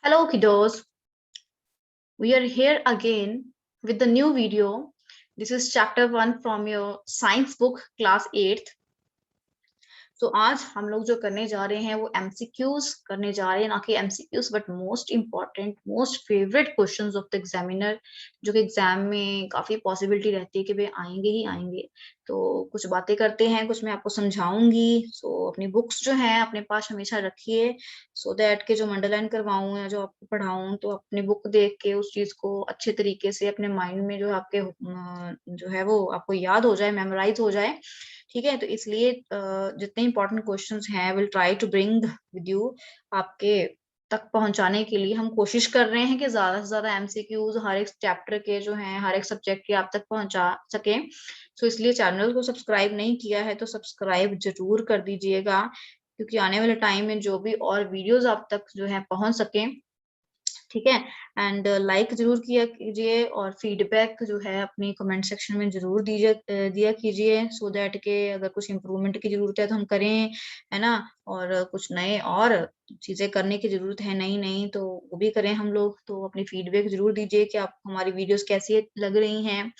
Hello, kiddos. We are here again with the new video. This is chapter 1 from your science book, class 8th. तो आज हम लोग जो करने जा रहे हैं वो एमसीक्यूज करने जा रहे हैं, ना कि MCQs but most important most favourite questions of the examiner, जो कि एग्जाम में काफी पॉसिबिलिटी रहती है कि वे आएंगे ही आएंगे। तो कुछ बातें करते हैं, कुछ मैं आपको समझाऊंगी। सो अपनी बुक्स जो हैं अपने पास हमेशा रखिए, सो दैट के जो अंडरलाइन करवाऊं या जो आपको पढ़ाऊं तो अपनी बुक देख के उस चीज को अच्छे तरीके से अपने माइंड में जो आपके जो है वो आपको याद हो जाए, मेमोराइज हो जाए। ठीक है, तो इसलिए जितने इंपॉर्टेंट क्वेश्चंस हैं will try to bring with you आपके तक पहुंचाने के लिए। हम कोशिश कर रहे हैं कि ज्यादा से ज्यादा एमसीक्यूज हर एक चैप्टर के जो हैं, हर एक सब्जेक्ट के आप तक पहुंचा सके। सो इसलिए चैनल को सब्सक्राइब नहीं किया है तो सब्सक्राइब जरूर कर दीजिएगा, क्योंकि आने वाले टाइम में जो भी और वीडियोस आप तक जो है पहुंच सके। ठीक है, एंड लाइक जरूर किया कीजिए और फीडबैक जो है अपनी कमेंट सेक्शन में जरूर दिया कीजिए, सो दैट के अगर कुछ इम्प्रूवमेंट की जरूरत है तो हम करें, है ना। और कुछ नए और चीजें करने की जरूरत है नई नई, तो वो भी करें हम लोग। तो अपनी फीडबैक जरूर दीजिए कि आप हमारी वीडियोस कैसी लग रही हैं।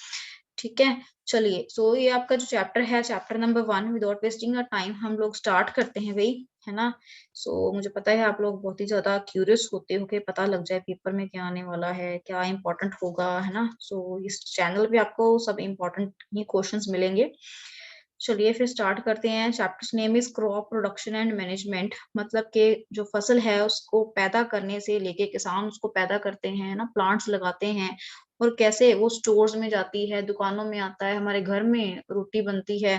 ठीक है, चलिए। सो ये आपका जो चैप्टर है, chapter number 1, without wasting a time हम लोग स्टार्ट करते हैं भाई, है ना। सो मुझे पता है आप लोग बहुत ही ज्यादा क्यूरियस होते हो कि पता लग जाए पेपर में क्या आने वाला है, क्या इंपॉर्टेंट होगा, है ना। सो इस चैनल पे आपको सब इंपॉर्टेंट ही क्वेश्चंस मिलेंगे। चलिए फिर स्टार्ट करते हैं। Chapter name is crop production and management, मतलब कि जो फसल है उसको पैदा करने से लेके किसान उसको पैदा करते हैं ना, प्लांट्स लगाते हैं, और कैसे वो स्टोर्स में जाती है, दुकानों में आता है, हमारे घर में रोटी बनती है,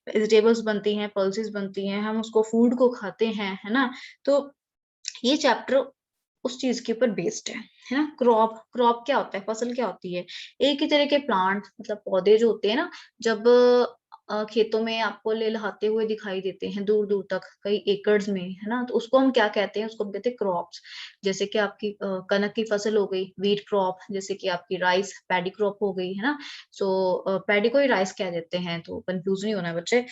वेजिटेबल्स बनती हैं, पल्सेस बनती हैं, हम उसको फूड को खाते हैं, है ना। तो ये चैप्टर उस चीज के ऊपर बेस्ड है ना। क्रॉप क्रॉप क्या होता है, फसल क्या होती है। एक ही तरह के प्लांट, मतलब पौधे जो होते हैं ना, जब खेतों में आपको लहलहाते हुए दिखाई देते हैं दूर दूर तक कई एकर्स में, है ना, तो उसको हम क्या कहते हैं, उसको हम कहते हैं क्रॉप्स। जैसे कि आपकी कनक की फसल हो गई वीट क्रॉप, जैसे कि आपकी राइस पैडी क्रॉप हो गई, है ना। सो पैडी को ही राइस कह देते हैं, तो कंफ्यूज नहीं होना है बच्चे।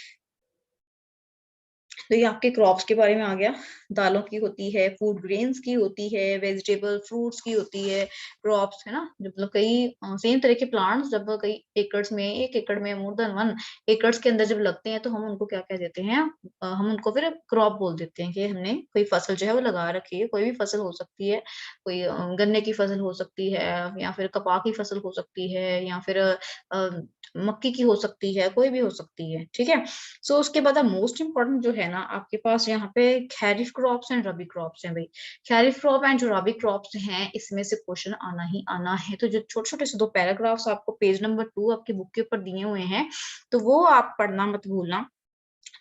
तो ये आपके क्रॉप्स के बारे में आ गया। दालों की होती है, फूड ग्रेन्स की होती है, वेजिटेबल फ्रूट्स की होती है, क्रॉप्स, है ना। जब मतलब कई सेम तरह के प्लांट्स जब कई एकर्स में, एक एकड़ में मोर देन वन एकर्स के अंदर जब लगते हैं तो हम उनको क्या कह देते हैं, हम उनको फिर क्रॉप बोल देते हैं कि हमने कोई फसल जो है वो लगा रखी है। कोई भी फसल हो सकती है, कोई गन्ने की फसल हो सकती है, या फिर कपास की फसल हो सकती है, या फिर मक्की की हो सकती है, कोई भी हो सकती है। ठीक है, सो उसके बाद मोस्ट इंपॉर्टेंट जो है ना आपके पास यहाँ पे खैरिफ क्रॉप्स एंड रबी क्रॉप्स हैं भाई। खैरिफ क्रॉप एंड जो रबी क्रॉप्स हैं इसमें से क्वेश्चन आना ही आना है। तो जो छोटे छोटे से दो पैराग्राफ्स आपको पेज नंबर 2 आपकी बुक के ऊपर दिए हुए हैं, तो वो आप पढ़ना मत भूलना।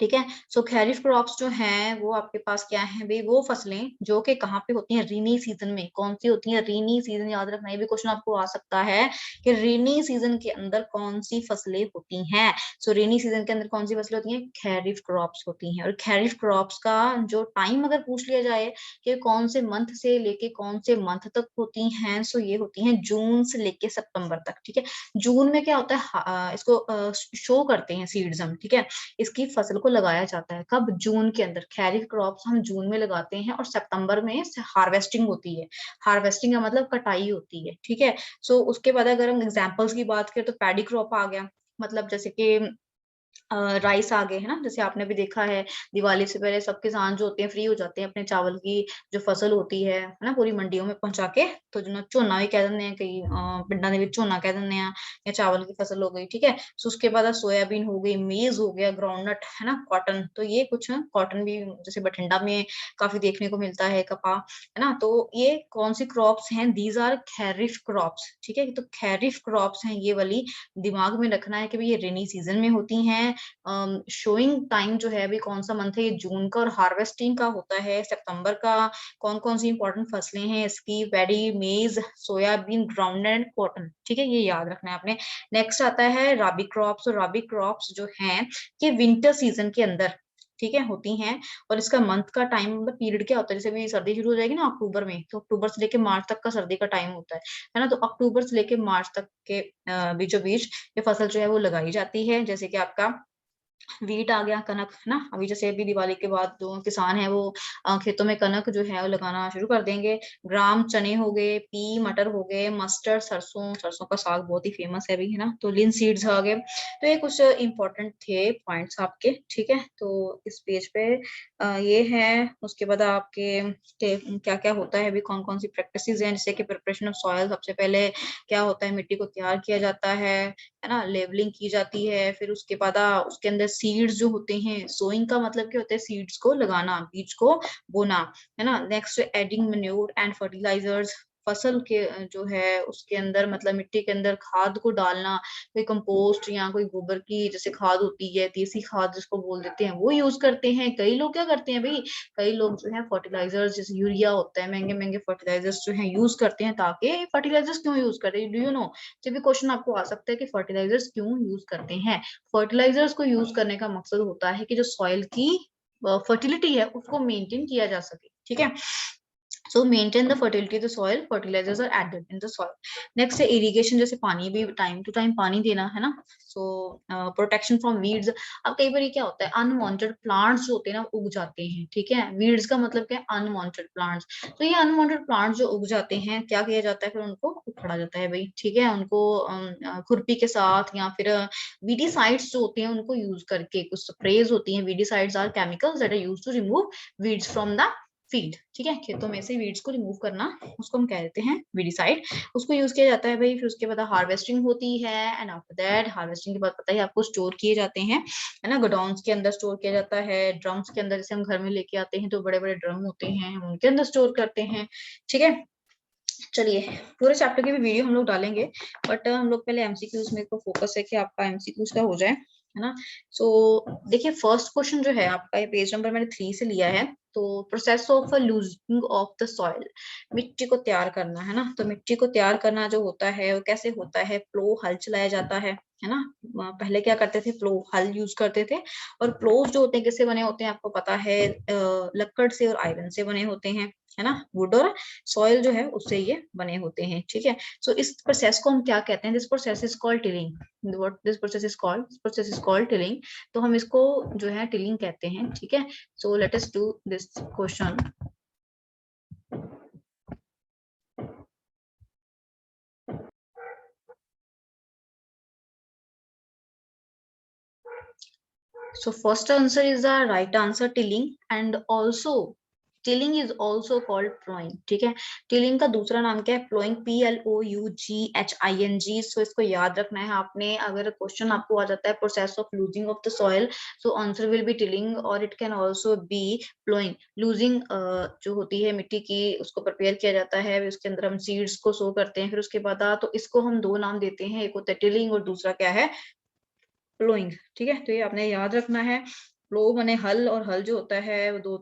ठीक है, सो खैरिफ क्रॉप्स जो हैं वो आपके पास क्या है भाई, वो फसलें जो कि कहाँ पे होती हैं, रेनी सीजन में। कौन सी होती है, रेनी सीजन, याद रखना, ये भी क्वेश्चन आपको आ सकता है कि रेनी सीजन के अंदर कौन सी फसलें होती हैं। सो रेनी सीजन के अंदर कौन सी फसलें होती हैं, खैरिफ क्रॉप्स होती हैं। और खैरिफ क्रॉप्स का जो टाइम अगर पूछ लिया जाए कि कौन से मंथ से लेके कौन से मंथ तक होती हैं, सो ये होती हैं जून से लेके सितंबर तक। ठीक है, जून में क्या होता है, इसको शो करते हैं सीड्स हम। ठीक है, इसकी फसल को लगाया जाता है कब, जून के अंदर। खैरिफ क्रॉप्स हम जून में लगाते हैं और सितंबर में हार्वेस्टिंग होती है। हार्वेस्टिंग का मतलब कटाई होती है। ठीक है, सो उसके बाद अगर हम एग्जांपल्स की बात करें तो पैडी क्रॉप आ गया, मतलब जैसे कि राइस आ गए, है ना। जैसे आपने भी देखा है दिवाली से पहले सब किसान जो होते हैं फ्री हो जाते हैं अपने चावल की जो फसल होती है ना, पूरी मंडियों में पहुंचा के। तो जो झोना भी कह देंगे हैं, कई पिंडा ਦੇ ਵਿੱਚ ਝੋਨਾ कह देंगे हैं, या चावल की फसल हो गई। ठीक है, सो उसके बाद सोयाबीन हो गई, मेज हो गया, ग्राउंडनट, है ना, कॉटन। तो ये कुछ कॉटन भी जैसे बठिंडा में काफी देखने को मिलता है, कपा, है ना। तो ये कौन सी क्रॉप्स हैं, दीज आर खैरिफ क्रॉप्स। ठीक है, तो खैरिफ क्रॉप्स हैं ये वाली, दिमाग में रखना है कि भाई ये रेनी सीजन में होती हैं। शोइंग टाइम जो है अभी कौन सा मंथ है, ये जून का, और हार्वेस्टिंग का होता है सितंबर का। कौन कौन सी इंपॉर्टेंट फसलें हैं इसकी, पैडी, मेज, सोयाबीन, ग्राउंड एंड कॉटन। ठीक है, ये याद रखना है आपने। नेक्स्ट आता है राबी क्रॉप्स। और राबी क्रॉप्स जो हैं ये विंटर सीजन के अंदर, ठीक है, होती हैं। और इसका मंथ का टाइम, मतलब पीरियड क्या होता है, जैसे भी सर्दी शुरू हो जाएगी ना अक्टूबर में, तो अक्टूबर से लेके मार्च तक का सर्दी का टाइम होता है ना। तो अक्टूबर से लेके मार्च तक के बीचों बीच ये फसल जो है वो लगाई जाती है। जैसे कि आपका वीट आ गया, कनक, है ना। अभी जैसे अभी दिवाली के बाद जो किसान है वो खेतों में कनक जो है वो लगाना शुरू कर देंगे। ग्राम चने हो गए, पी मटर हो गए, मस्टर्ड सरसों, सरसों का साग बहुत ही फेमस है अभी, है ना। तो लिन सीड्स आ गए। तो ये कुछ इंपॉर्टेंट थे पॉइंट्स आपके, ठीक है। तो इस पेज पे ये है। उसके बाद आपके क्या क्या होता है अभी, कौन कौन सी प्रैक्टिसेस हैं, जैसे कि प्रिपरेशन ऑफ सॉइल। सबसे पहले क्या होता है, मिट्टी को तैयार किया जाता है ना, लेवलिंग की जाती है। फिर उसके बाद उसके अंदर सीड्स जो होते हैं, सोइंग का मतलब क्या होता है, सीड्स को लगाना, बीज को बोना, है ना। Next adding manure and fertilisers, फसल के जो है उसके अंदर मतलब मिट्टी के अंदर खाद को डालना। कोई कंपोस्ट या कोई गोबर की जैसे खाद होती है, देसी खाद जिसको बोल देते हैं, वो यूज करते हैं। कई लोग क्या करते हैं भाई, कई लोग जो है फर्टिलाइजर्स जैसे यूरिया होता है, महंगे महंगे फर्टिलाइजर्स जो है यूज करते हैं। ताकि फर्टिलाइजर्स क्यों यूज करते हैं, डू यू नो। तो भी क्वेश्चन आपको आ सकता है कि फर्टिलाइजर्स क्यों यूज करते हैं। फर्टिलाइजर्स को यूज करने का मकसद होता है कि जो सॉइल की फर्टिलिटी है उसको मेंटेन किया जा सके, ठीक है। So maintain the fertility of the soil, fertilizers are added in the soil. Next है irrigation, जैसे पानी भी टाइम टू टाइम पानी देना, है ना। So protection from weeds। अब कई बार क्या होता है, अनवांटेड प्लांट्स जो होते हैं ना उग जाते हैं, ठीक है। वीड्स का मतलब क्या है, अनवांटेड प्लांट्स। तो ये अनवांटेड प्लांट्स जो उग जाते हैं, क्या किया जाता है, फिर उनको उखाड़ा जाता है भाई, ठीक है। उनको खुरपी के साथ या फिर वीडीसाइड्स जो होते हैं उनको यूज करके, कुछ स्प्रेज होती हैं। Weedicides are chemicals that are used to remove weeds from the field, ठीक है। खेतों में से वीड्स को रिमूव करना, उसको हम कह देते हैं वीडीसाइड। उसको यूज किया जाता है भाई। फिर उसके बाद हार्वेस्टिंग होती है, एंड आफ्टर दैट हार्वेस्टिंग के बाद पता ही आपको स्टोर किए जाते हैं, है ना। गोडाउन्स के अंदर स्टोर किया जाता है, ड्रम्स के अंदर, जैसे हम घर में लेके आते हैं तो बड़े बड़े ड्रम होते हैं, उनके अंदर स्टोर करते हैं, ठीक है। चलिए, पूरे चैप्टर की भी वीडियो हम लोग डालेंगे, बट हम लोग पहले एमसीक्यूज में को फोकस है कि आपका एमसीक्यूज का हो जाए, है ना। सो देखिए, फर्स्ट क्वेश्चन जो है आपका, ये पेज नंबर मैंने 3 से लिया है। तो process of loosing of the soil, मिट्टी को तैयार करना, है ना। तो मिट्टी को तैयार करना जो होता है वो कैसे होता है, प्लो, हल चलाया जाता है ना। पहले क्या करते थे, प्लो, हल यूज करते थे। और प्लोव जो होते हैं किससे बने होते हैं आपको पता है, लक्कड़ से और आयरन से बने होते हैं, है ना। वुड और सॉइल जो है उससे ये बने होते हैं, ठीक है। सो इस प्रोसेस को हम क्या कहते हैं, this process is called tilling. What this process is called, this process is called tilling. तो हम इसको जो है टिलिंग कहते हैं, ठीक है। So let us do this question. So first answer is the right answer, tilling, and also tilling is also called ploughing, ठीक है। टिलिंग का दूसरा नाम क्या है, प्लोइंग, PLOUGHING। सो इसको याद रखना है आपने। अगर क्वेश्चन आपको आ जाता है process of loosing of the soil, so answer will be tilling, और it can also be ploughing. Loosing जो होती है मिट्टी की, उसको प्रिपेयर किया जाता है, उसके अंदर हम सीड्स को सो करते हैं। फिर उसके बाद तो इसको हम दो नाम देते हैं, एक होता है टिलिंग और दूसरा क्या है, प्लोइंग, ठीक है। तो ये आपने याद रखना है। प्लो माने हल, और हल जो होता है वो दो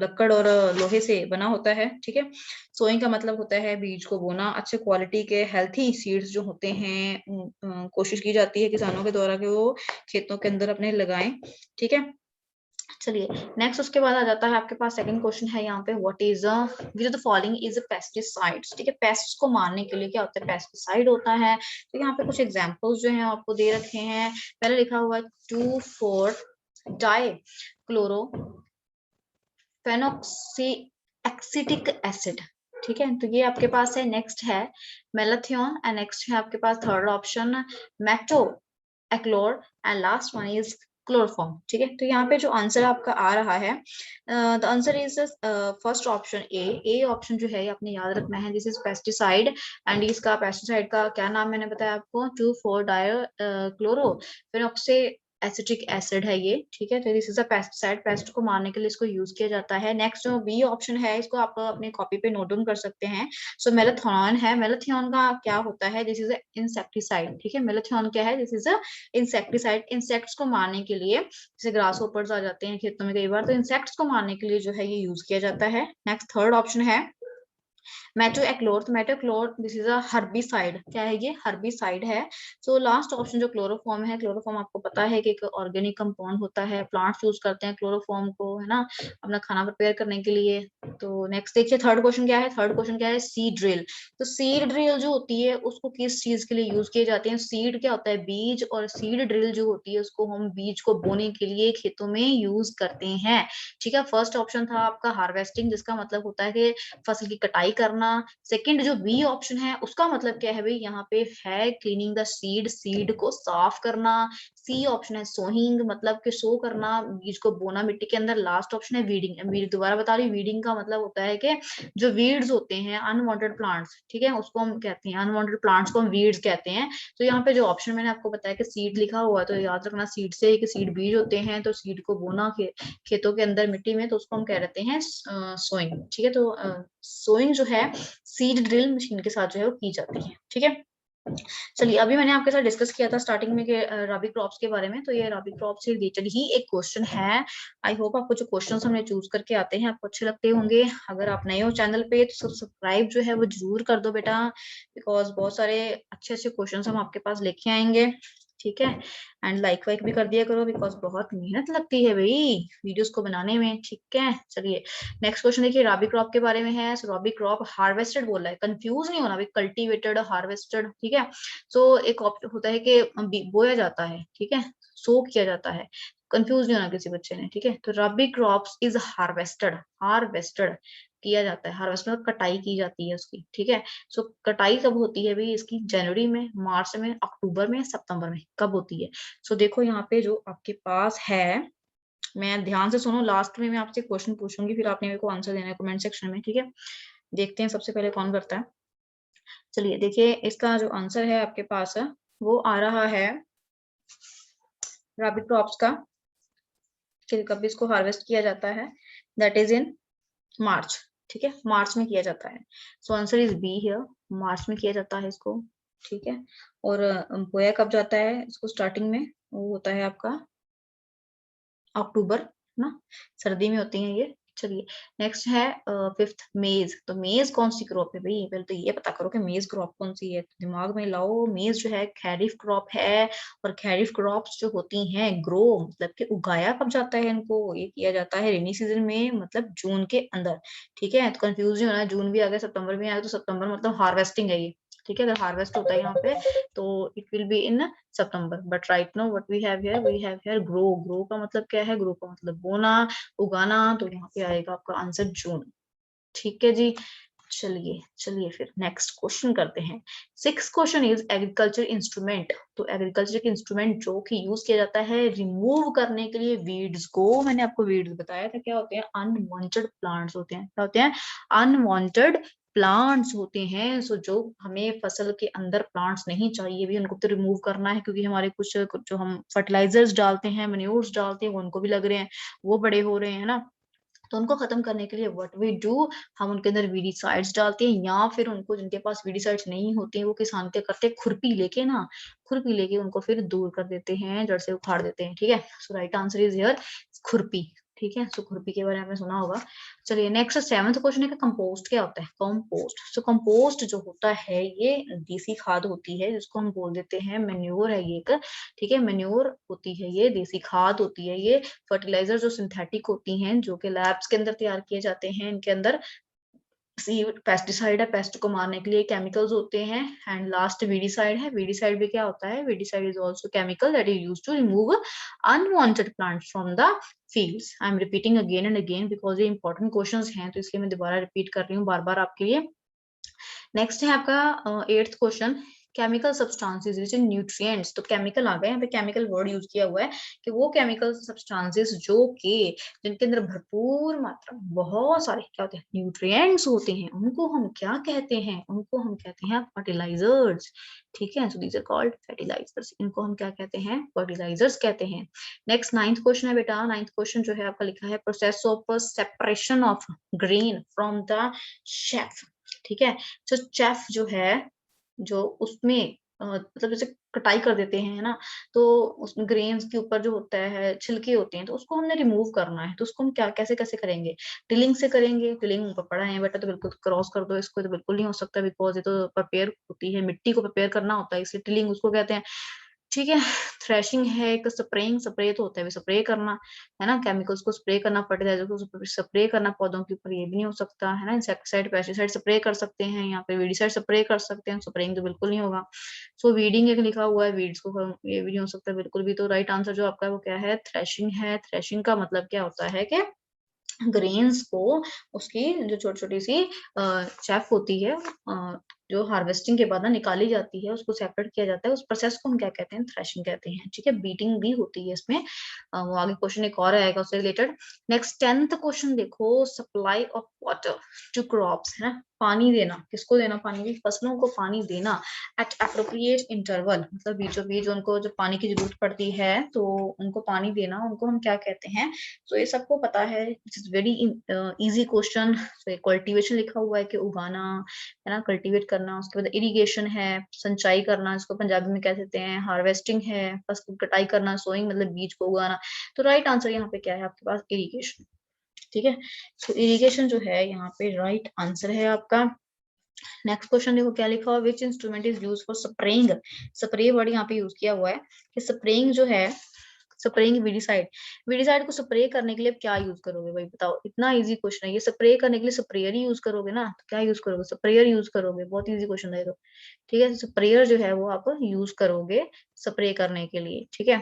लक्कड़ और लोहे से बना होता है, ठीक है। सोइंग का मतलब होता है बीज को बोना। अच्छे क्वालिटी के हेल्थी सीड्स जो होते हैं, कोशिश की जाती है किसानों के द्वारा कि वो खेतों के अंदर अपने लगाएं, ठीक है। चलिए, नेक्स्ट उसके बाद आ जाता है आपके पास सेकंड क्वेश्चन है यहाँ पे, what is which of the following is pesticides, ठीक है। पेस्ट्स को मारने के लिए क्या होता है, पेस्टिसाइड होता है। तो यहाँ पे कुछ एग्जांपल्स जो हैं आपको दे रखे हैं। पहले लिखा हुआ है 2,4 डाई क्लोरो फेनोक्सी एक्सिटिक एसिड, ठीक है। तो ये आपके पास है। नेक्स्ट है मेलाथियोन, एंड नेक्स्ट है आपके पास थर्ड ऑप्शन मेटो एक्लोर, and last one is chloroform, ठीक है। तो यहाँ पे जो आंसर आपका आ रहा है, the answer is first option A option जो है ये आपने याद रखना है, दिस इज पेस्टिसाइड। एंड इसका पेस्टिसाइड का क्या नाम मैंने बताया आपको, 2,4 डायो क्लोरो फिनोक्सी एसिटिक एसिड है ये, ठीक है। तो this is a pesticide, paste को मारने के लिए इसको यूज किया जाता है। नेक्स्ट जो बी ऑप्शन है, इसको आप अपने कॉपी पे नोट डाउन कर सकते हैं। सो मेलाथोन है, मेलाथियोन का क्या होता है, दिस इज अ इंसेक्टिसाइड, ठीक है। मेलाथियोन क्या है, this is a insecticide. Insects को मारने के लिए, जैसे ग्रास होपर्स आ जाते हैं खेतों में कई बार, तो इंसेक्ट्स को मारने के लिए जो है ये यूज किया जाता है। नेक्स्ट थर्ड ऑप्शन है मेटोएक्लोर, तो मेटोक्लोर दिस इज अ हर्बिसाइड। क्या है ये? हर्बिसाइड है। सो लास्ट ऑप्शन जो क्लोरोफॉर्म है, क्लोरोफॉर्म आपको पता है कि एक ऑर्गेनिक कंपाउंड होता है, प्लांट्स यूज करते हैं क्लोरोफॉर्म को, है ना, अपना खाना प्रिपेयर करने के लिए। तो नेक्स्ट देखिए थर्ड क्वेश्चन क्या है। थर्ड क्वेश्चन क्या है? Seed drill. तो सीड ड्रिल जो होती है उसको किस चीज के लिए यूज किए जाते हैं? सीड क्या होता है? बीज। और सीड ड्रिल जो होती है उसको हम बीज को बोने के लिए खेतों में यूज करते हैं। ठीक है, फर्स्ट ऑप्शन था आपका हार्वेस्टिंग, जिसका मतलब होता है कि फसल की कटाई करना। सेकंड जो बी ऑप्शन है उसका मतलब क्या है भाई? यहाँ पे है क्लीनिंग द सीड, सीड को साफ करना। सी ऑप्शन है सोइंग, मतलब कि सो करना, बीज को बोना मिट्टी के अंदर। लास्ट ऑप्शन है वीडिंग। दोबारा बता रही, वीडिंग का मतलब होता है कि जो वीड्स होते हैं, अनवांटेड प्लांट्स, ठीक है, उसको हम कहते हैं, अनवांटेड प्लांट्स को हम वीड्स कहते हैं। तो यहाँ पे जो ऑप्शन मैंने आपको बताया कि सीड लिखा हुआ है, तो याद रखना सीड से, कि सीड बीज होते हैं, तो सीड को बोना खेतों के अंदर मिट्टी में, तो उसको हम कह देते हैं सोइंग। ठीक है, तो सोइंग जो है सीड ड्रिल मशीन के साथ जो है वो की जाती है। ठीक है, चलिए अभी मैंने आपके साथ डिस्कस किया था स्टार्टिंग में कि रबी क्रॉप्स के बारे में, तो ये रबी क्रॉप से रिलेटेड ही एक क्वेश्चन है। आई होप आपको जो क्वेश्चन हमने चूज करके आते हैं आपको अच्छे लगते होंगे। अगर आप नए हो चैनल पे तो सब्सक्राइब जो है वो जरूर कर दो बेटा, बिकॉज बहुत सारे अच्छे अच्छे क्वेश्चन हम आपके पास लेके आएंगे। ठीक है, एंड लाइक वाइक भी कर दिया करो, बिकॉज बहुत मेहनत लगती है भाई वीडियोस को बनाने में। ठीक है, चलिए नेक्स्ट क्वेश्चन देखिए, रबी क्रॉप के बारे में है। सो रबी क्रॉप हार्वेस्टेड बोल रहा है, कंफ्यूज नहीं होना भाई, कल्टीवेटेड हार्वेस्टेड। ठीक है, सो एक ऑप्शन होता है कि बोया जाता है, ठीक है, सो किया जाता है, कंफ्यूज नहीं होना किसी बच्चे ने। ठीक है, तो रबी क्रॉप्स इज हार्वेस्टेड, हार्वेस्टेड किया जाता है। हार्वेस्ट मतलब कटाई की जाती है उसकी। ठीक है, सो कटाई कब होती है भाई इसकी? जनवरी में, मार्च में, अक्टूबर में, सितंबर में, कब होती है? सो देखो यहाँ पे जो आपके पास है, मैं ध्यान से सुनो, लास्ट में मैं आपसे क्वेश्चन पूछूंगी, फिर आपने मेरे को आंसर देना है कमेंट सेक्शन में। ठीक है, देखते हैं सबसे पहले कौन करता है। चलिए देखिए, इसका जो आंसर है आपके पास है वो आ रहा है रबी क्रॉप्स का, कि कब इसको हार्वेस्ट किया जाता है, दैट इज इन मार्च। ठीक है, मार्च में किया जाता है। So answer is B here, March में किया जाता है इसको। ठीक है, और बोया कब जाता है इसको? स्टार्टिंग में वो होता है आपका अक्टूबर ना, सर्दी में होती है ये। चलिए नेक्स्ट है फिफ्थ, मेज। तो मेज कौन सी क्रॉप है भाई? पहले तो ये पता करो कि मेज क्रॉप कौन सी है, तो दिमाग में लाओ। मेज जो है खैरिफ क्रॉप है, और खैरिफ क्रॉप्स जो होती हैं ग्रो, मतलब कि उगाया कब जाता है इनको? ये किया जाता है रेनी सीजन में, मतलब जून के अंदर। ठीक है, तो कंफ्यूज नहीं होना है, जून भी आ गया सितंबर भी आ गया, तो सितंबर मतलब हार्वेस्टिंग है ये। ठीक है, अगर हार्वेस्ट होता है यहाँ पे तो it will be in September. But right now what we have here grow. Grow का मतलब क्या है? ग्रो का मतलब बोना, उगाना, तो यहाँ पे आएगा आपका आंसर जून। ठीक है जी, चलिए चलिए फिर नेक्स्ट क्वेश्चन करते हैं। Six question is agriculture instrument. तो एग्रीकल्चर के इंस्ट्रूमेंट जो कि यूज किया जाता है रिमूव करने के लिए वीड्स को, मैंने आपको वीड्स बताया था क्या होते हैं? अनवांटेड प्लांट्स होते हैं। क्या होते हैं? अनवांटेड प्लांट्स होते हैं। सो जो हमें फसल के अंदर प्लांट्स नहीं चाहिए भी, उनको तो रिमूव करना है, क्योंकि हमारे कुछ जो हम फर्टिलाइजर्स डालते हैं, मैन्योर्स डालते हैं, वो उनको भी लग रहे हैं, वो बड़े हो रहे हैं ना। तो उनको खत्म करने के लिए व्हाट वी डू, हम उनके अंदर वीडीसाइड्स डालते हैं, या फिर उनको, जिनके पास वीडीसाइड्स नहीं होते हैं, वो किसान क्या करते हैं? खुरपी लेके ना, खुरपी लेके उनको फिर दूर कर देते हैं, जड़ से उखाड़ देते हैं। ठीक है, सो राइट आंसर इज हियर खुरपी। ठीक है, सो खुरपी के बारे में आपने सुना होगा। चलिए नेक्स्ट सेवंथ क्वेश्चन है कि कंपोस्ट क्या होता है? कंपोस्ट, सो कंपोस्ट जो होता है ये देसी खाद होती है, जिसको हम बोल देते हैं मेन्योर है ये एक। ठीक है, मेन्योर होती है ये, देसी खाद होती है ये। फर्टिलाइजर जो सिंथेटिक होती हैं, जो कि लैब्स के अंदर तैयार किए जाते हैं, इनके अंदर पेस्टिसाइड है, पेस्ट को मारने के लिए केमिकल्स होते हैं। एंड लास्ट वीडीसाइड है। वीडीसाइड भी क्या होता है? Weedicide is also chemical that is used to remove unwanted plants from the fields. I am repeating again and again because ये इंपॉर्टेंट क्वेश्चंस हैं, तो इसलिए मैं दोबारा रिपीट कर रही हूँ बार बार आपके लिए। नेक्स्ट है आपका eighth question, chemical substances which in nutrients. तो केमिकल आ गए, यहाँ पे केमिकल वर्ड यूज किया हुआ है कि वो केमिकल सब्सटेंसेस जो कि जिनके अंदर भरपूर मात्रा में बहुत सारे क्या होते हैं? न्यूट्रिएंट्स होते हैं, उनको हम क्या कहते हैं? उनको हम कहते हैं फर्टिलाइजर्स। ठीक है, so these are called fertilizers. इनको हम क्या कहते हैं? फर्टिलाइजर्स कहते हैं। नेक्स्ट नाइन्थ क्वेश्चन है बेटा। नाइन्थ क्वेश्चन जो है आपका लिखा है process of separation of grain from the chef. ठीक है, तो चेफ जो है, जो उसमें मतलब जैसे कटाई कर देते हैं, है ना? तो उस ग्रेन्स के ऊपर जो होता है, छिलके होते हैं, तो उसको हमने रिमूव करना है, तो उसको हम क्या कैसे-कैसे करेंगे? टिलिंग से करेंगे, टिलिंग ऊपर पड़ा है बेटा तो बिल्कुल क्रॉस कर दो इसको, तो बिल्कुल नहीं हो सकता बिकॉज़ ये तो प्रिपेयर होती है, मिट्टी को प्रिपेयर करना होता है, इसलिए टिलिंग उसको कहते हैं। ठीक है, थ्रेशिंग है, एक स्प्रेइंग, स्प्रे तो होता है स्प्रे करना, है ना? केमिकल्स को स्प्रे करना, फर्टिलाइज़र को स्प्रे करना पौधों के ऊपर, ये भी नहीं हो सकता, है ना? इंसेक्टिसाइड, पेस्टिसाइड स्प्रे कर सकते हैं, यहाँ पे वीडिसाइड स्प्रे कर सकते हैं, स्प्रेइंग तो बिल्कुल नहीं होगा। सो वीडिंग एक लिखा हुआ है, वीड्स को ये भी नहीं हो सकता बिल्कुल भी, तो राइट आंसर जो आपका है वो क्या है? थ्रेशिंग है। थ्रेशिंग का मतलब क्या होता है कि ग्रेन्स को उसकी जो छोटी-छोटी सी चैफ होती है, जो हार्वेस्टिंग के बाद ना निकाली जाती है, उसको सेपरेट किया जाता है, उस प्रोसेस को हम क्या कहते हैं? थ्रेशिंग कहते हैं, ठीक है? बीटिंग भी होती है इसमें। वो आगे क्वेश्चन एक और आएगा उससे रिलेटेड। नेक्स्ट 10th क्वेश्चन देखो, supply of water to crops, है ना? पानी देना, किसको देना पानी? फसलों को पानी देना एट एप्रोप्रिएट इंटरवल, मतलब बीचों-बीच उनको जो पानी की जरूरत पड़ती है, तो उनको पानी देना, उनको हम क्या कहते हैं? तो ये सबको पता है, it is very easy question. तो कल्टीवेशन लिखा हुआ है कि उगाना, है ना? कल्टीवेट करना, उसके बाद इरिगेशन है, सिंचाई करना, इसको पंजाबी में कह सकते हैं, हार्वेस्टिंग है, फसल की कटाई करना, सोइंग मतलब बीज को उगाना। तो राइट आंसर यहाँ पे क्या है आपके पास? इरिगेशन, ठीक है? सो इरिगेशन जो है यहाँ पे राइट आंसर है आपका। नेक्स्ट क्वेश्चन देखो क्या लिखा हुआ, which instrument is use for spraying? Spray word यहाँ पे यूज किया हुआ है कि स्प्रेइंग जो है, स्प्रेइंग वीडिसाइड, वीडिसाइड को स्प्रे करने के लिए आप क्या यूज करोगे भाई बताओ? इतना इजी क्वेश्चन है ये, स्प्रे करने के लिए स्प्रेयर ही यूज करोगे ना, तो क्या यूज करोगे? स्प्रेयर यूज करोगे, बहुत इजी क्वेश्चन है तो, ठीक है? स्प्रेयर जो है वो आप यूज करोगे स्प्रे करने के लिए, ठीक है?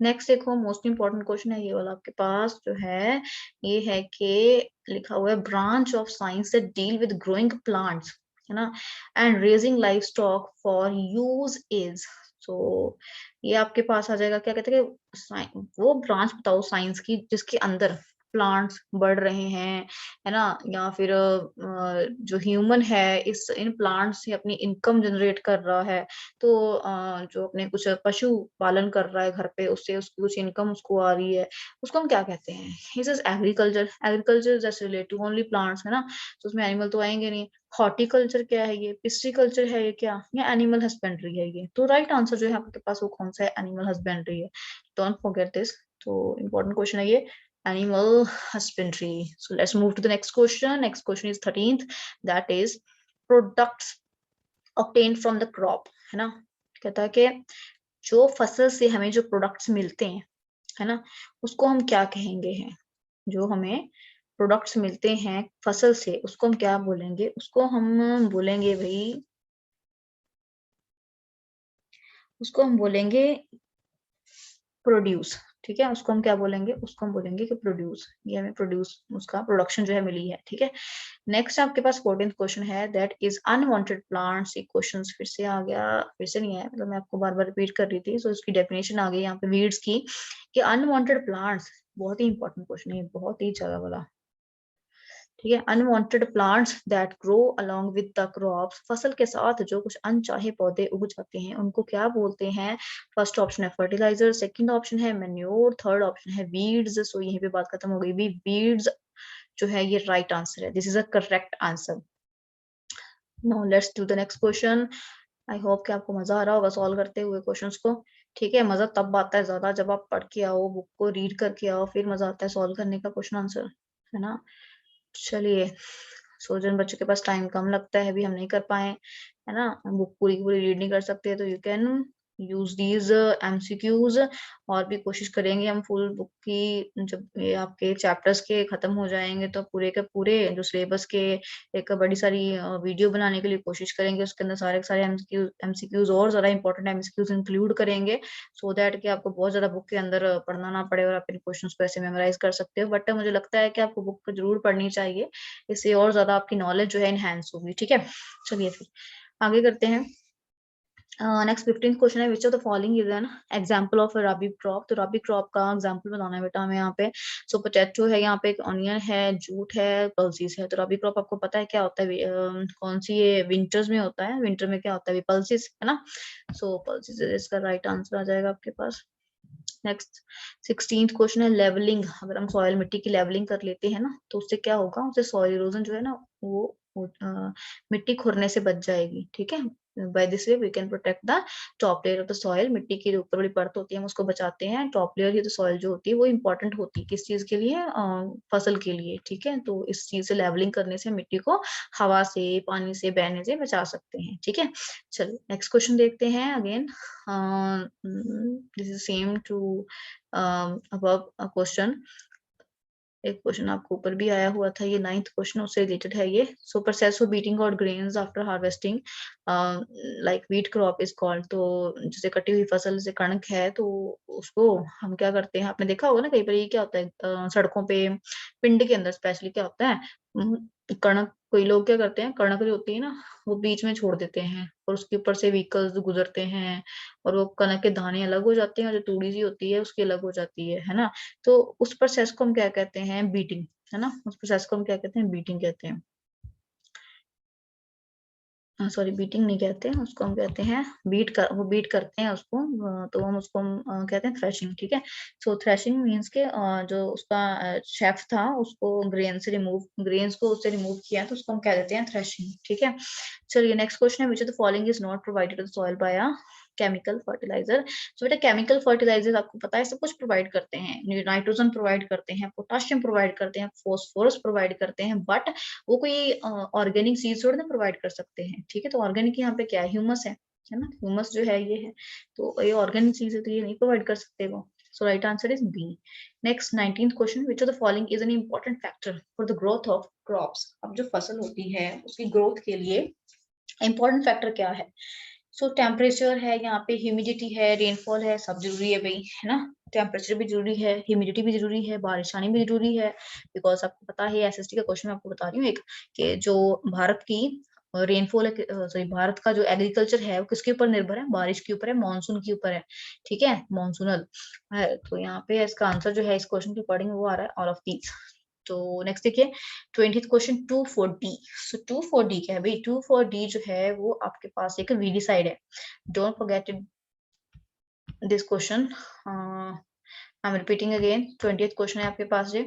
नेक्स्ट देखो, मोस्ट इंपॉर्टेंट क्वेश्चन है ये वाला आपके पास जो है, ये है कि लिखा हुआ है branch of science that deal with growing plants, है ना, and raising livestock for use is. So ये आपके पास आ जाएगा, क्या कहते हैं कि वो ब्रांच बताओ साइंस की जिसके अंदर प्लांट्स बढ़ रहे हैं, है ना? या फिर जो ह्यूमन है इस इन प्लांट्स से अपनी इनकम जनरेट कर रहा है, तो जो अपने कुछ पशु पालन कर रहा है घर पे, उससे उसकी कुछ इनकम उसको आ रही है, उसको हम क्या कहते हैं? This is agriculture. Agriculture just relate to only plants, है ना? तो उसमें एनिमल तो आएंगे नहीं। हॉर्टिकल्चर क्या है? ये पिस्ट्रीकल्चर है ये क्या, या एनिमल हस्बेंड्री है ये? तो राइट आंसर जो है आपके पास वो कौन सा है? एनिमल हस्बेंड्री है, डोंट फॉरगेट दिस। तो इंपॉर्टेंट क्वेश्चन है ये, animal husbandry. So let's move to the next question. Next question is 13th, that is products obtained from the crop, है ना? कहता है कि जो फसल से हमें जो प्रोडक्ट्स मिलते हैं, है ना, उसको हम क्या कहेंगे हैं? जो हमें प्रोडक्ट्स मिलते हैं फसल से, उसको हम क्या बोलेंगे? उसको हम बोलेंगे भाई, उसको हम बोलेंगे प्रोड्यूस, ठीक है? उसको हम क्या बोलेंगे? उसको हम बोलेंगे कि प्रोड्यूस, ये हमें प्रोड्यूस, उसका प्रोडक्शन जो है मिली है, ठीक है? नेक्स्ट आपके पास 14th क्वेश्चन है, दैट इज अनवांटेड प्लांट्स। ये क्वेश्चन फिर से आ गया, फिर से नहीं आया, मतलब मैं आपको बार बार रिपीट कर रही थी, सो इसकी डेफिनेशन आ गई यहाँ पे वीड्स की, कि अनवांटेड प्लांट्स, बहुत ही इंपॉर्टेंट क्वेश्चन है, बहुत ही ज्यादा वाला, ठीक है? Unwanted plants that grow along with the crops, फसल के साथ जो कुछ अनचाहे पौधे उग जाते हैं, उनको क्या बोलते हैं? फर्स्ट ऑप्शन है फर्टिलाइजर, सेकंड ऑप्शन है मैन्योर, थर्ड ऑप्शन है वीड्स। सो यहीं पे बात खत्म हो गई भी, वीड्स जो है ये राइट आंसर है, this is a correct answer. Now let's do the next question. I hope कि आपको मजा आ रहा होगा सॉल्व करते हुए क्वेश्चंस को, ठीक है? मजा तब आता है ज्यादा जब आप पढ़ के आओ, बुक को रीड करके आओ, फिर मजा आता है सॉल्व करने का क्वेश्चन आंसर, है ना? चलिए, सो जिन बच्चों के पास टाइम कम लगता है, अभी हम नहीं कर पाए, है ना, बुक पूरी की पूरी रीड नहीं कर सकते, तो you can use these MCQs, और भी कोशिश करेंगे हम फुल बुक की, जब ये आपके चैप्टर्स के खत्म हो जाएंगे तो पूरे के पूरे जो सिलेबस के एक बड़ी सारी वीडियो बनाने के लिए कोशिश करेंगे, उसके अंदर सारे के सारे एमसीक्यूज और ज्यादा इंपॉर्टेंट एमसीक्यूज इंक्लूड करेंगे, सो दैट कि आपको बहुत ज्यादा बुक के अंदर पढ़ना ना पड़े और आप इन क्वेश्चन को ऐसे मेमोराइज कर सकते हो। बट मुझे लगता है कि आपको बुक जरूर पढ़नी चाहिए, इससे और ज्यादा आपकी नॉलेज जो है इनहेंस होगी, ठीक है? चलिए फिर आगे करते हैं। नेक्स्ट 15th क्वेश्चन है, which of the following is an example of rabi crop? तो रबी क्रॉप का एग्जांपल बताना है बेटा हमें यहाँ पे। सो पोटैटो है, यहाँ पे एक ऑनियन है, जूट है, पल्सिस है। तो रबी क्रॉप आपको पता है क्या होता है? कौन सी? ये विंटर्स में होता है, विंटर में क्या होता है? पल्सिस, है ना? सो पल्सिस इसका राइट आंसर आ जाएगा आपके पास। नेक्स्ट 16th क्वेश्चन है, लेवलिंग। अगर हम सॉइल मिट्टी की लेवलिंग कर लेते हैं ना, तो उससे क्या होगा? उससे सॉइल इरोजन जो है ना, वो मिट्टी खुरने से बच जाएगी, ठीक है? By this way we can protect the top layer of the soil. मिट्टी की जो ऊपर वाली परत होती है हम उसको बचाते हैं। टॉप लेयर ही तो सॉइल जो होती है वो इंपॉर्टेंट होती है किस चीज के लिए, फसल के लिए, ठीक है। तो इस चीज से लेवलिंग करने से मिट्टी को हवा से, पानी से बहने से बचा सकते हैं, ठीक है। चलो नेक्स्ट क्वेश्चन देखते हैं। Again this is same to above question. एक क्वेश्चन आपको ऊपर भी आया हुआ था, ये 9th क्वेश्चन उससे रिलेटेड है ये। So process for beating out grains after harvesting like wheat crop is called. तो जैसे कटी हुई फसल से कणक है तो उसको हम क्या करते हैं, आपने देखा होगा ना कई बार ये क्या होता है, सड़कों पे पिंड के अंदर स्पेशली क्या होता है, कणक, कोई लोग क्या करते हैं, कणक जो होती है ना वो बीच में छोड़ देते हैं और उसके ऊपर से व्हीकल्स गुजरते हैं और वो कणक के दाने अलग हो जाते हैं और जो तूड़ी सी होती है उसकी अलग हो जाती है ना। तो उस प्रोसेस को हम क्या कहते हैं, बीटिंग, है ना। उस प्रोसेस को हम क्या कहते हैं, बीटिंग कहते हैं। सॉरी बीटिंग नहीं कहते हैं उसको, हम कहते हैं बीट कर, वो बीट करते हैं उसको, तो हम उसको कहते हैं थ्रेशिंग, ठीक है। सो थ्रेशिंग मीन्स के जो उसका शेफ था उसको ग्रेन से रिमूव, ग्रेन्स को उससे रिमूव किया तो उसको हम कह देते हैं थ्रेशिंग, ठीक है। चलिए नेक्स्ट क्वेश्चन है, which of the following is not provided to the soil by a chemical fertiliser. So बेटा केमिकल फर्टिलाइजर आपको पता है सब कुछ प्रोवाइड करते हैं, नाइट्रोजन प्रोवाइड करते हैं, पोटाशियम प्रोवाइड करते हैं, फास्फोरस प्रोवाइड करते हैं, बट वो कोई ऑर्गेनिक चीज थोड़ी ना प्रोवाइड कर सकते हैं, ठीक है। तो ऑर्गेनिक यहाँ पे क्या है, ह्यूमस है ना, ह्यूमस जो है ये है, तो ये ऑर्गेनिक चीज है तो ये नहीं प्रोवाइड कर सकते वो। So right answer is B. Next 19th question, which of the following is an important factor for the growth of crops. अब जो फसल होती है उसकी ग्रोथ के लिए इंपॉर्टेंट फैक्टर क्या है। सो टेम्परेचर है, यहाँ पे ह्यूमिडिटी है, रेनफॉल है, सब जरूरी है भाई, है ना। टेम्परेचर भी जरूरी है, ह्यूमिडिटी भी जरूरी है, बारिश आनी भी जरूरी है, बिकॉज आपको पता है एसएसटी का क्वेश्चन मैं आपको बता रही हूँ एक, कि जो भारत की रेनफॉल है, सॉरी भारत का जो एग्रीकल्चर है वो किसके ऊपर निर्भर है, बारिश के ऊपर है, मानसून के ऊपर है, ठीक है, मानसूनल है। तो यहाँ पे इसका आंसर जो है इस क्वेश्चन के अकॉर्डिंग वो आ रहा है ऑल ऑफ दीज। तो नेक्स्ट देखिए 20th क्वेश्चन 2,4-D। सो 2,4-D क्या है भाई, 2,4-D जो है वो आपके पास एक वीडी साइड है। Don't forget this question, I am repeating again. 20th question है आपके पास ये,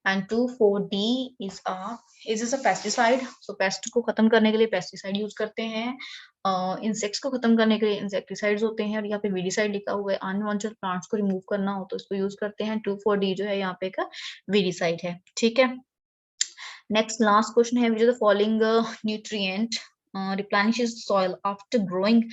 and 2,4-D is a pesticide. So paste को खत्म करने के लिए पेस्टिसाइड यूज करते हैं, इंसेक्ट्स को खत्म करने के लिए इंसेक्टिसाइड्स होते हैं, और यहाँ पे वीडीसाइड लिखा हुआ है, अनवांटेड प्लांट्स को रिमूव करना हो तो इसको यूज करते हैं। 2,4-D जो है यहाँ पे का वीडीसाइड है, ठीक है। नेक्स्ट लास्ट क्वेश्चन है, which is the following nutrient replenishes soil after growing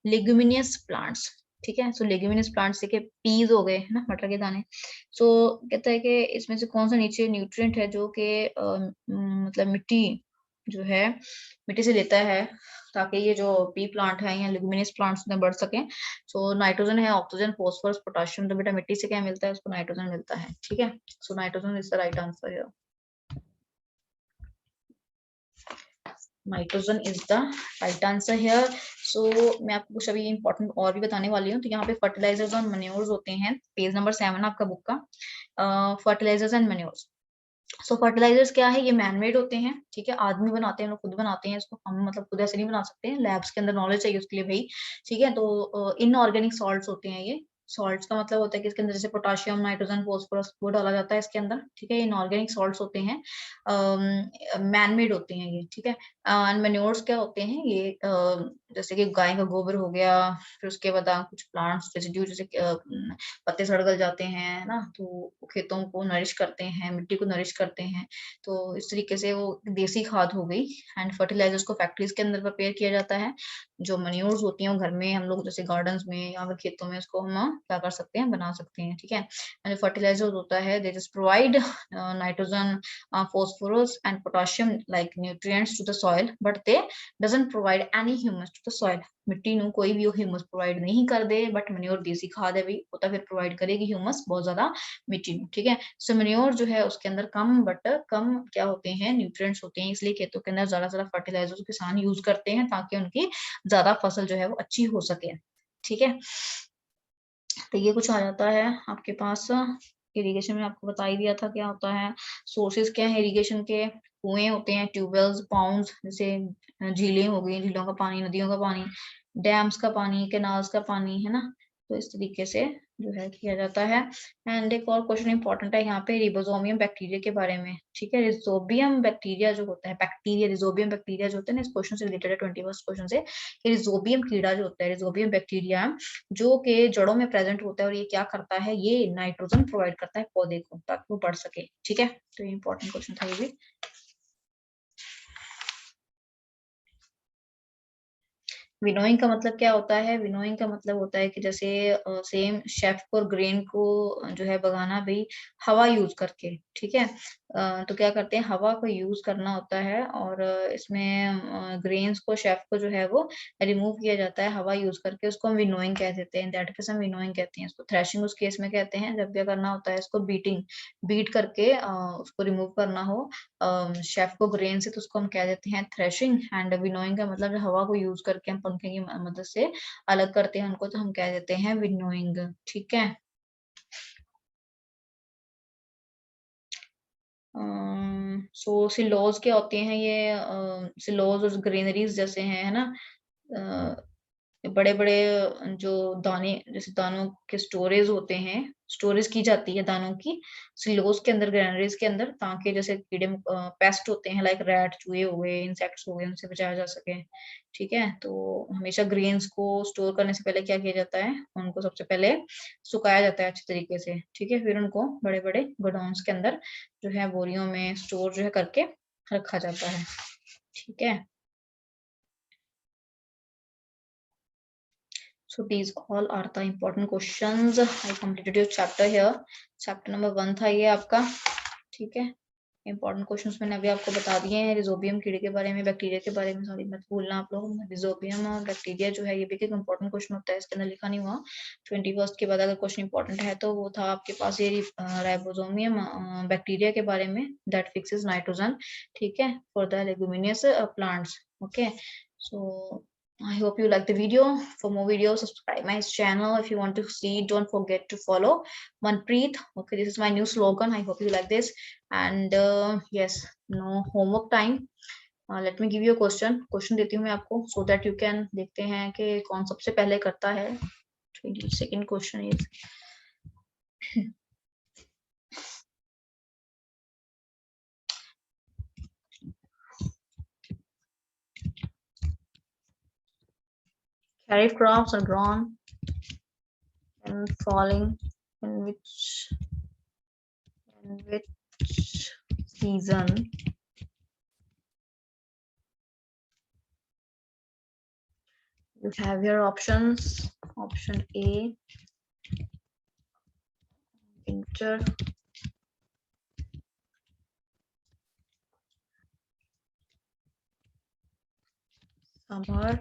leguminous plants। ठीक है, सो लेग्यूमिनस प्लांट्स देखिए पीज हो गए है ना, मटर के दाने। सो कहता है कि इसमें से कौन सा नीचे न्यूट्रिएंट है जो कि मतलब मिट्टी जो है मिट्टी से लेता है ताकि ये जो पी प्लांट है या लेग्यूमिनस प्लांट्स में बढ़ सके। सो नाइट्रोजन है, ऑक्सीजन, फॉस्फोरस, पोटाशियम। तो बेटा मिट्टी से क्या मिलता है, उसको नाइट्रोजन मिलता है, ठीक है। So nitrogen is the right answer है। Nitrogen is the right answer here. So मैं आपको कुछ अभी इंपॉर्टेंट और भी बताने वाली हूँ। तो यहाँ पे फर्टिलाइजर्स और मैन्योर्स होते हैं, पेज नंबर 7 आपका बुक का, fertilizers and manures. So fertilizers क्या है, ये मैनमेड होते हैं, ठीक है, आदमी बनाते हैं, लोग खुद बनाते हैं इसको, हम मतलब खुद ऐसे नहीं बना सकते हैं, लैब्स के अंदर नॉलेज चाहिए उसके लिए भाई, ठीक है। तो इनऑर्गेनिक सॉल्ट्स होते हैं ये। सॉल्ट्स का मतलब होता है कि इसके अंदर जैसे पोटाशियम, नाइट्रोजन, फोस्फोरस वो डाला जाता है इसके अंदर, ठीक है। इनऑर्गेनिक सॉल्ट्स होते हैं, मैनमेड होते हैं ये, ठीक है। एंड मैन्योर्स क्या होते हैं ये, जैसे कि गाय का गोबर हो गया, फिर उसके बाद कुछ प्लांट्स रेसिड्यू जैसे पत्ते सड़ गल जाते हैं ना, तो खेतों को नरिश करते हैं, मिट्टी को नरिश करते हैं। तो इस तरीके से वो देसी खाद हो गई। एंड फर्टिलाइजर्स को फैक्ट्रीज के अंदर प्रिपेयर किया जाता है। जो मैन्योर्स होती हैं वो घर में हम लोग जैसे गार्डन्स में या फिर खेतों में उसको हम क्या कर सकते हैं, बना सकते हैं, ठीक है। एंड फर्टिलाइजर होता है they just provide nitrogen, phosphorus and potassium like nutrients to the soil, but they doesn't provide any humus to the soil। मिट्टी ਨੂੰ कोई भी ह्यूमस प्रोवाइड नहीं कर दे, बट मैन्योर देसी खाद है भी वो तो फिर प्रोवाइड करेगी ह्यूमस बहुत ज्यादा मिट्टी ਨੂੰ, ठीक है। सो मैन्योर जो है उसके अंदर कम क्या होते हैं, न्यूट्रिएंट्स होते हैं, इसलिए खेतों के अंदर ज्यादा फर्टिलाइजर किसान यूज करते हैं ताकि उनकी ज्यादा फसल जो है वो अच्छी हो सके, ठीक है। तो ये कुछ आ जाता है आपके पास। इरिगेशन में आपको बता ही दिया था क्या होता है। सोर्सेज क्या है इरिगेशन के, कुएं होते हैं, ट्यूबवेल्स, पाउंड्स, जैसे झीलें हो गई, झीलों का पानी, नदियों का पानी, डैम्स का पानी, कैनाल्स का पानी, है ना। तो इस तरीके से जो है किया जाता है। एंड एक और क्वेश्चन इंपॉर्टेंट है यहाँ पे रिबोसोमियम बैक्टीरिया के बारे में, ठीक है। रिजोबियम बैक्टीरिया जो होता है, बैक्टीरिया रिजोबियम बैक्टीरिया जो होता है ना, इस क्वेश्चन से रिलेटेड है 21st क्वेश्चन से, कि रिजोबियम कीड़ा जो होता है, रिजोबियम बैक्टीरिया जो के जड़ों में प्रेजेंट होता है, और ये क्या करता है, ये नाइट्रोजन प्रोवाइड करता है पौधे को ताकि वो बढ़ सके, ठीक है। तो ये इंपॉर्टेंट क्वेश्चन था ये भी। विनोइंग का मतलब क्या होता है? विनोइंग का मतलब होता है कि जैसे सेम शेफ और ग्रेन को जो है भगाना भी हवा यूज करके, ठीक है। तो क्या करते हैं, हवा को यूज करना होता है, और इसमें ग्रेन्स को, शेफ को जो है वो रिमूव किया जाता है हवा यूज करके, उसको हम विनोइंग कह देते हैं। दैट केस हम विनोइंग कहते हैं इसको। थ्रेशिंग उस केस में कहते हैं जब क्या करना होता है, इसको बीटिंग, बीट करके उसको रिमूव करना हो शेफ को ग्रेन से, तो उसको हम कह देते हैं थ्रेशिंग। एंड विनोइंग का मतलब हवा को यूज करके हम पंखे की मदद से अलग करते हैं उनको, तो हम कह देते हैं विनोइंग, ठीक है। सो सिलोज क्या होते हैं, ये सिलोज और ग्रेनरीज जैसे हैं, है ना। बड़े बड़े जो दाने, जैसे दानों के स्टोरेज होते हैं, स्टोरेज की जाती है दानों की सिलोस के अंदर, ग्रैनरीज के अंदर, ताकि जैसे कीड़े पेस्ट होते हैं लाइक रैट, चूहे हो गए, इंसेक्ट्स हो गए, उनसे बचाया जा सके, ठीक है। तो हमेशा ग्रेन्स को स्टोर करने से पहले क्या किया जाता है, उनको सबसे पहले सुखाया जाता है अच्छे तरीके से, ठीक है। फिर उनको बड़े बड़े गोडाउन्स के अंदर जो है बोरियों में स्टोर जो है करके रखा जाता है, ठीक है। So these all are the important questions. I completed your chapter here. Chapter number 1 था ये आपका, ठीक है। इंपॉर्टेंट क्वेश्चंस मैंने अभी आपको बता दिए हैं। रिजोबियम कीड़े के बारे में, बैक्टीरिया के बारे में, सॉरी मत भूलना आप लोग। रिजोबियम और बैक्टीरिया जो है ये भी एक इंपॉर्टेंट क्वेश्चन होता है, इसके अंदर लिखा नहीं हुआ। 21st के बाद अगर क्वेश्चन इंपॉर्टेंट है तो वो था आपके पास ये राइबोसोमियम बैक्टीरिया के बारे में, दैट फिक्सेस नाइट्रोजन, ठीक है, for the leguminous plants, okay. So I hope you like the video. For more videos, subscribe my channel. If you want to see, don't forget to follow Manpreet. Okay, this is my new slogan. I hope you like this. And yes, no homework time. Let me give you a question देती हूँ मैं आपको, so that you can देखते हैं कि कौन सबसे पहले करता है। 22nd question is kharif crops are grown and falling in which season? You have your options. Option A, winter. Summer.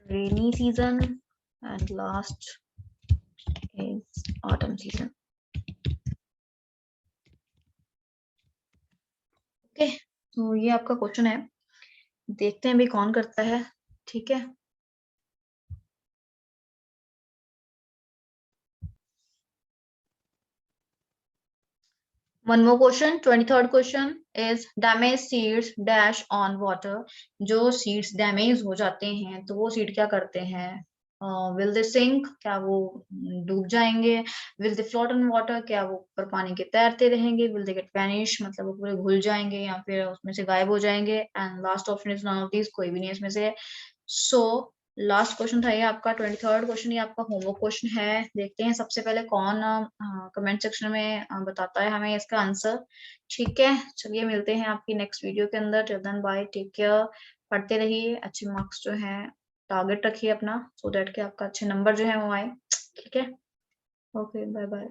Rainy season. And last is autumn season. Okay, तो ये आपका क्वेश्चन है, देखते हैं भी कौन करता है, ठीक है। One more question, 23rd question is damaged seeds dash on water. जो seeds damage हो जाते हैं तो वो seed क्या करते हैं, will they sink, क्या वो डूब जाएंगे, will they float on water, क्या वो ऊपर पानी के तैरते रहेंगे, will they get vanish, मतलब वो पूरे घुल जाएंगे या फिर उसमें से गायब हो जाएंगे, and last option is none of these, कोई भी नहीं इसमें से। So लास्ट क्वेश्चन था ये आपका 23rd क्वेश्चन, ये आपका होमवर्क क्वेश्चन है। देखते हैं सबसे पहले कौन कमेंट सेक्शन में बताता है हमें इसका आंसर, ठीक है। चलिए मिलते हैं आपकी नेक्स्ट वीडियो के अंदर। Till then bye, take care, पढ़ते रहिए, अच्छे मार्क्स जो है टारगेट रखिए अपना, सो दैट कि आपका अच्छे नंबर जो है वो आए, ठीक है। Okay, bye bye.